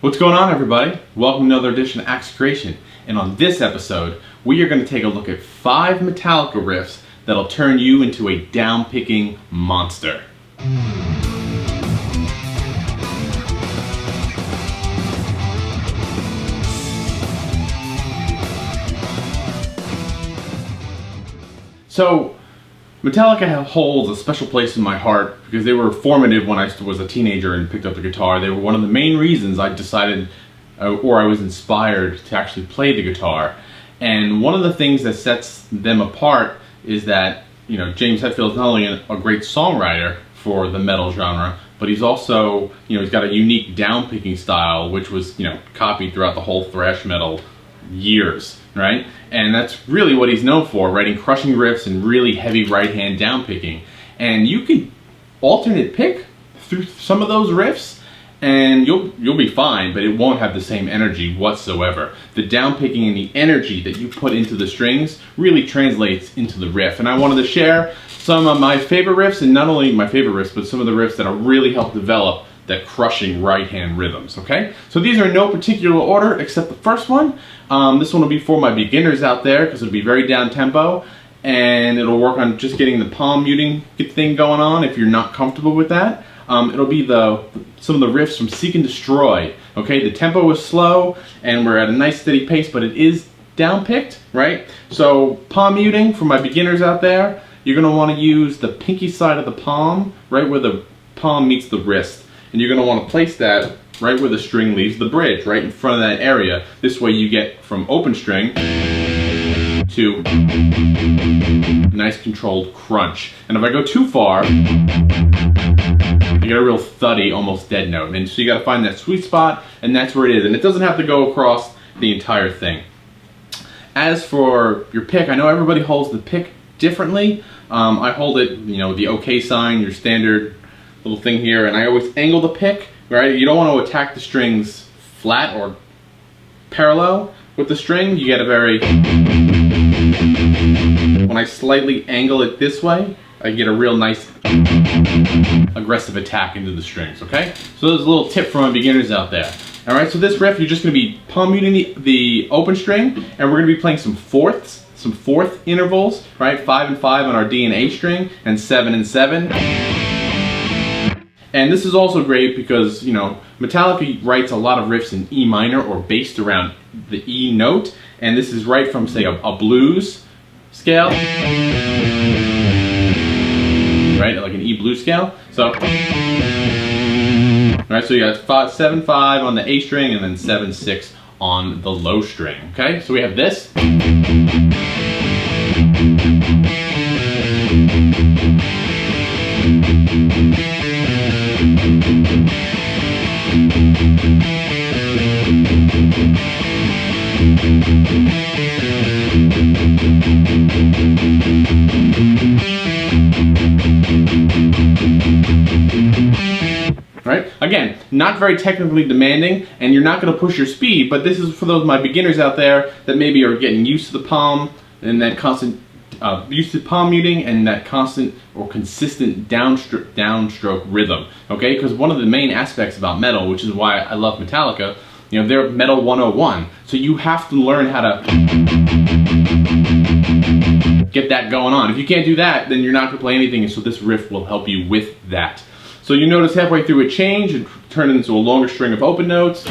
What's going on, everybody? Welcome to another edition of Axe Creation. And on this episode, we are going to take a look at 5 Metallica riffs that'll turn you into a down-picking monster. So, Metallica holds a special place in my heart because they were formative when I was a teenager and picked up the guitar. They were one of the main reasons I decided, or I was inspired to actually play the guitar. And one of the things that sets them apart is that, you know, James Hetfield's not only a great songwriter for the metal genre, but he's also, you know, he's got a unique down-picking style, which was, you know, copied throughout the whole thrash metal years, right? And that's really what he's known for, writing crushing riffs and really heavy right-hand down-picking. And you can alternate pick through some of those riffs and you'll be fine, but it won't have the same energy whatsoever. The down-picking and the energy that you put into the strings really translates into the riff. And I wanted to share some of my favorite riffs, and not only my favorite riffs, but some of the riffs that really helped develop that crushing right-hand rhythms, okay? So these are in no particular order except the first one. This one will be for my beginners out there because it'll be very down-tempo, and it'll work on just getting the palm muting thing going on if you're not comfortable with that. It'll be some of the riffs from Seek and Destroy, okay? The tempo is slow, and we're at a nice steady pace, but it is down-picked, right? So palm muting for my beginners out there, you're going to want to use the pinky side of the palm, right where the palm meets the wrist. And you're going to want to place that right where the string leaves the bridge, right in front of that area. This way you get from open string to a nice controlled crunch. And if I go too far, you get a real thuddy, almost dead note. And so you got to find that sweet spot, and that's where it is. And it doesn't have to go across the entire thing. As for your pick, I know everybody holds the pick differently. I hold it, you know, the OK sign, your standard little thing here, and I always angle the pick, right? You don't want to attack the strings flat or parallel with the string. You get a very, when I slightly angle it this way, I get a real nice aggressive attack into the strings, okay? So there's a little tip for my beginners out there. All right, so this riff, you're just gonna be palm muting the open string, and we're gonna be playing some fourth intervals, right? 5 and 5 on our D and A string, and 7 and 7. And this is also great because, you know, Metallica writes a lot of riffs in E minor or based around the E note, and this is right from, say, a blues scale, right, like an E blues scale. So, right, so you got 7-5 on the A string and then 7-6 on the low string. Okay, so we have this. Right? Again, not very technically demanding, and you're not going to push your speed, but this is for those my beginners out there that maybe are getting used to the palm and that constant, used to palm muting and that constant or consistent downstroke rhythm. Okay? Because one of the main aspects about metal, which is why I love Metallica, you know, they're Metal 101. So you have to learn how to get that going on. If you can't do that, then you're not going to play anything, and so this riff will help you with that. So you notice halfway through it change and turn it into a longer string of open notes.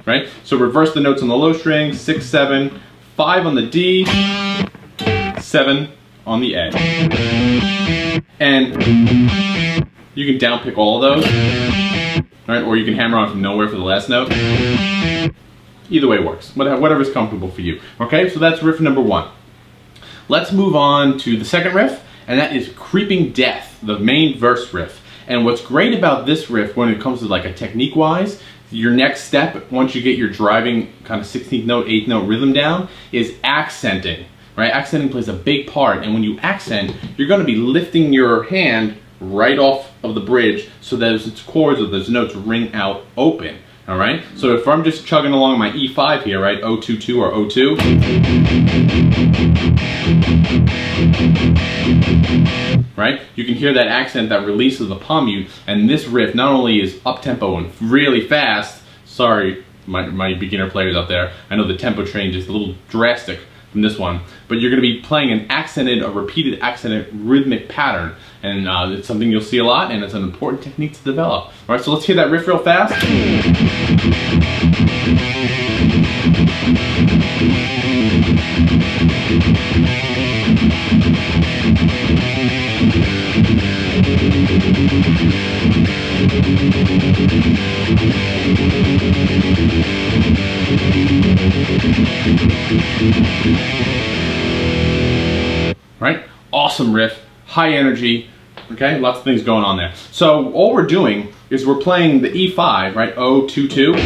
Right? So reverse the notes on the low string, 6, 7, 5 on the D, 7 on the A. And you can down pick all of those, right? Or you can hammer on from nowhere for the last note. Either way works, whatever's comfortable for you. Okay, so that's riff number 1. Let's move on to the second riff, and that is Creeping Death, the main verse riff. And what's great about this riff when it comes to like a technique-wise, your next step, once you get your driving kind of 16th note, 8th note rhythm down, is accenting, right? Accenting plays a big part, and when you accent, you're going to be lifting your hand right off of the bridge so that those chords or those notes ring out open. All right, so if I'm just chugging along my E5 here, right, 022 or 02, right? You can hear that accent, that release of the palm mute, and this riff not only is up-tempo and really fast, sorry, my beginner players out there, I know the tempo change is a little drastic from this one, but you're going to be playing a repeated accented rhythmic pattern, and it's something you'll see a lot, and it's an important technique to develop. All right, so let's hear that riff real fast. Right? Awesome riff, high energy, okay? Lots of things going on there. So all we're doing is we're playing the E5, right? 0-2-2.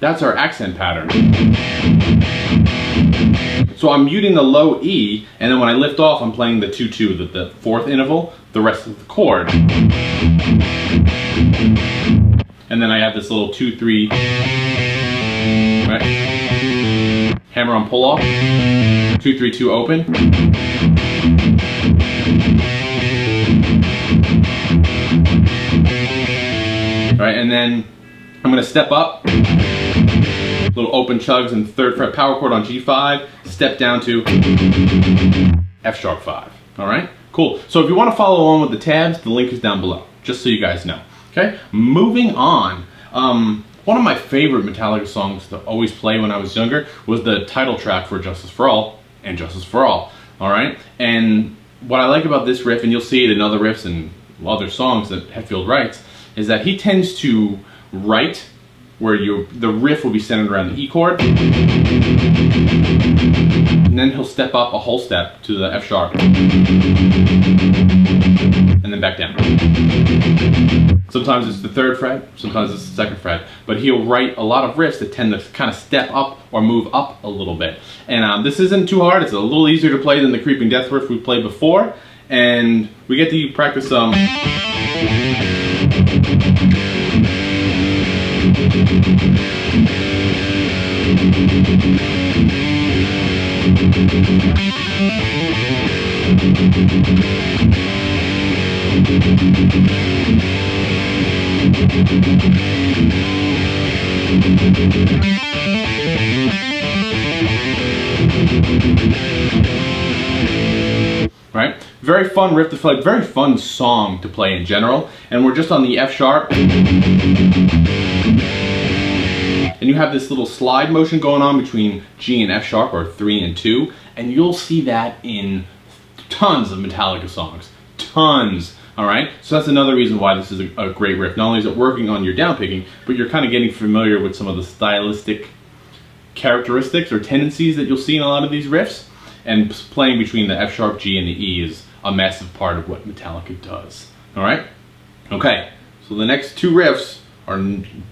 That's our accent pattern. So I'm muting the low E, and then when I lift off, I'm playing the 2-2, the fourth interval, the rest of the chord. And then I have this little 2-3, right? Hammer on pull off, 2-3-2 open. Right, and then I'm going to step up, little open chugs and third fret power chord on G5, step down to F sharp 5. All right, cool. So if you want to follow along with the tabs, the link is down below, just so you guys know. Okay, moving on. One of my favorite Metallica songs to always play when I was younger was the title track for Justice for All and Justice for All. All right, and what I like about this riff, and you'll see it in other riffs and other songs that Hetfield writes, is that he tends to write where the riff will be centered around the E chord, and then he'll step up a whole step to the F sharp, and then back down. Sometimes it's the third fret, sometimes it's the second fret, but he'll write a lot of riffs that tend to kind of step up or move up a little bit. And this isn't too hard, it's a little easier to play than the Creeping Death riff we played before, and we get to practice some. Right? Very fun riff to play, very fun song to play in general, and we're just on the F sharp. And you have this little slide motion going on between G and F sharp, or 3 and 2, and you'll see that in tons of Metallica songs. Tons. Alright? So that's another reason why this is a great riff. Not only is it working on your downpicking, but you're kind of getting familiar with some of the stylistic characteristics or tendencies that you'll see in a lot of these riffs. And playing between the F sharp, G, and the E is a massive part of what Metallica does. Alright? Okay, so the next two riffs are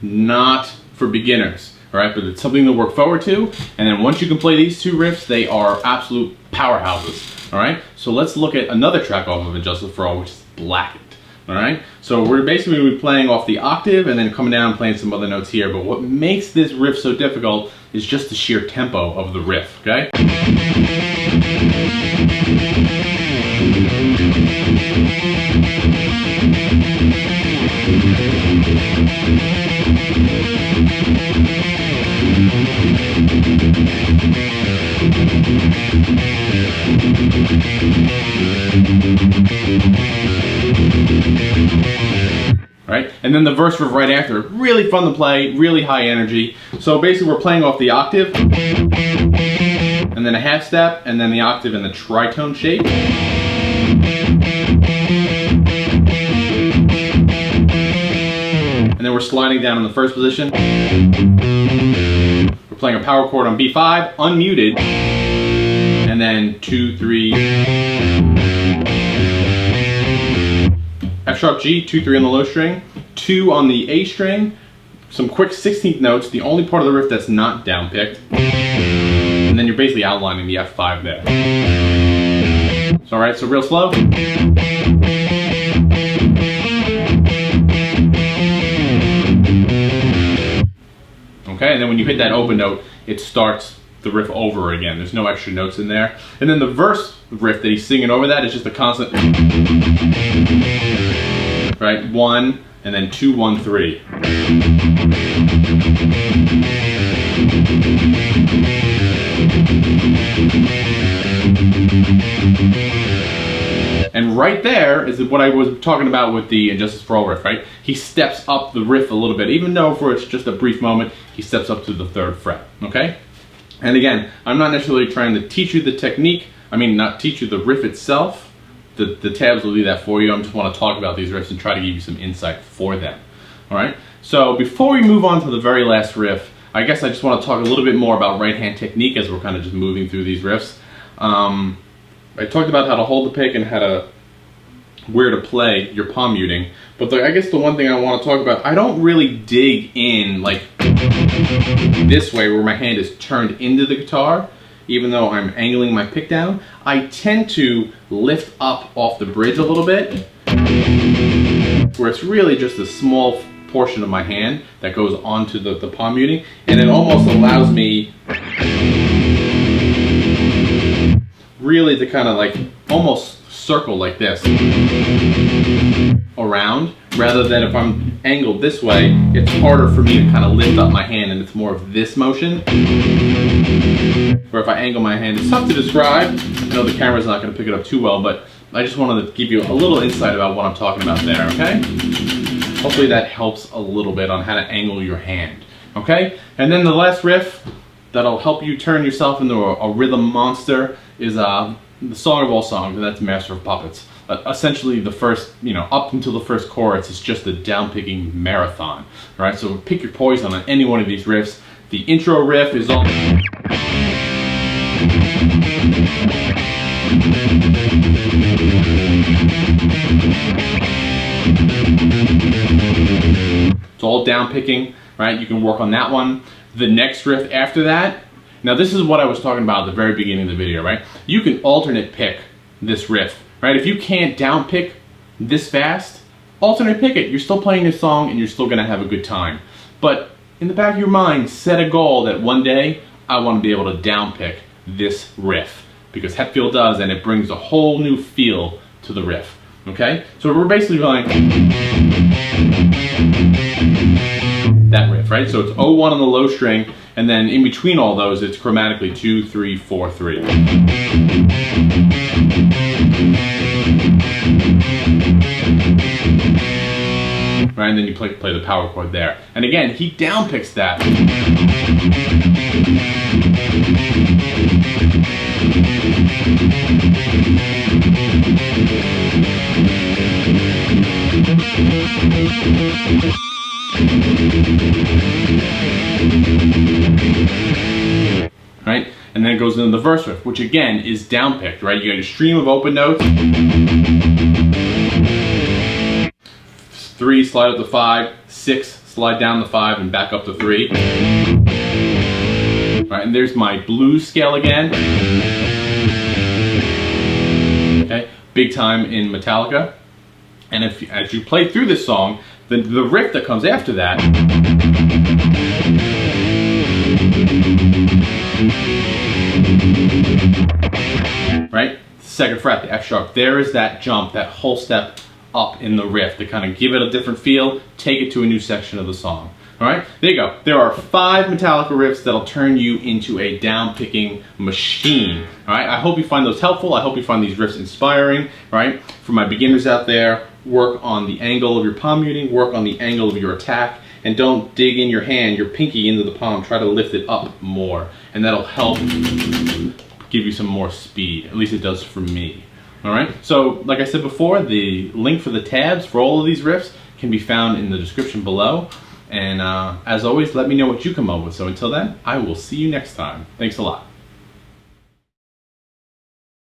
not for beginners. Alright, but it's something to work forward to. And then once you can play these two riffs, they are absolute powerhouses. Alright, so let's look at another track off of Justice for All, which is Blackened. Alright, so we're basically going to be playing off the octave and then coming down and playing some other notes here. But what makes this riff so difficult is just the sheer tempo of the riff. Okay? Right? And then the verse riff right after, really fun to play, really high energy. So basically we're playing off the octave, and then a half step, and then the octave in the tritone shape. And then we're sliding down in the first position. We're playing a power chord on B5, unmuted, and then 2, 3, F sharp G, 2, 3 on the low string, 2 on the A string, some quick 16th notes, the only part of the riff that's not downpicked, and then you're basically outlining the F5 there. So alright, so real slow. Okay, and then when you hit that open note, it starts the riff over again. There's no extra notes in there. And then the verse riff that he's singing over that is just a constant, right? 1 and then 2, 1, 3. And right there is what I was talking about with the Injustice for All riff, right? He steps up the riff a little bit, even though for it's just a brief moment, he steps up to the 3rd fret, okay? And again, I'm not necessarily trying to teach you the technique, not teach you the riff itself. The tabs will do that for you. I just want to talk about these riffs and try to give you some insight for them, all right? So before we move on to the very last riff, I guess I just want to talk a little bit more about right hand technique as we're kind of just moving through these riffs. I talked about how to hold the pick and where to play your palm muting, but I guess the one thing I want to talk about, I don't really dig in like this way where my hand is turned into the guitar, even though I'm angling my pick down. I tend to lift up off the bridge a little bit, where it's really just a small portion of my hand that goes onto the palm muting, and it almost allows me really to kind of like almost circle like this around, rather than if I'm angled this way, it's harder for me to kind of lift up my hand and it's more of this motion. Where if I angle my hand, it's tough to describe. I know the camera's not going to pick it up too well, but I just wanted to give you a little insight about what I'm talking about there, okay? Hopefully that helps a little bit on how to angle your hand, okay? And then the last riff that'll help you turn yourself into a rhythm monster is the song of all songs, and that's Master of Puppets. Essentially the first, up until the first chorus, it's just a downpicking marathon, right? So pick your poison on any one of these riffs. The intro riff is all downpicking, right? You can work on that one. The next riff after that, now this is what I was talking about at the very beginning of the video, right? You can alternate pick this riff, right? If you can't downpick this fast, alternate pick it. You're still playing this song and you're still gonna have a good time. But in the back of your mind, set a goal that one day I want to be able to downpick this riff, because Hetfield does, and it brings a whole new feel to the riff, okay? So we're basically going that riff, right? So it's 0-1 on the low string, and then in between all those, it's chromatically 2, 3, 4, 3. Right, and then you play the power chord there. And again, he downpicks that. Right, and then it goes into the verse riff, which again is downpicked, right? You got a stream of open notes. 3, slide up to 5, 6, slide down to 5, and back up to 3. All right, and there's my blues scale again. Okay, big time in Metallica. And as you play through this song, the riff that comes after that, right, 2nd fret, the F sharp, there is that jump, that whole step up in the riff to kind of give it a different feel, take it to a new section of the song. All right, there you go. There are 5 Metallica riffs that'll turn you into a down-picking machine. All right, I hope you find those helpful. I hope you find these riffs inspiring. Right, for my beginners out there, work on the angle of your palm muting, work on the angle of your attack, and don't dig in your hand, your pinky into the palm. Try to lift it up more, and that'll help give you some more speed. At least it does for me. All right, so like I said before, the link for the tabs for all of these riffs can be found in the description below. And as always, let me know what you come up with. So until then, I will see you next time. Thanks a lot.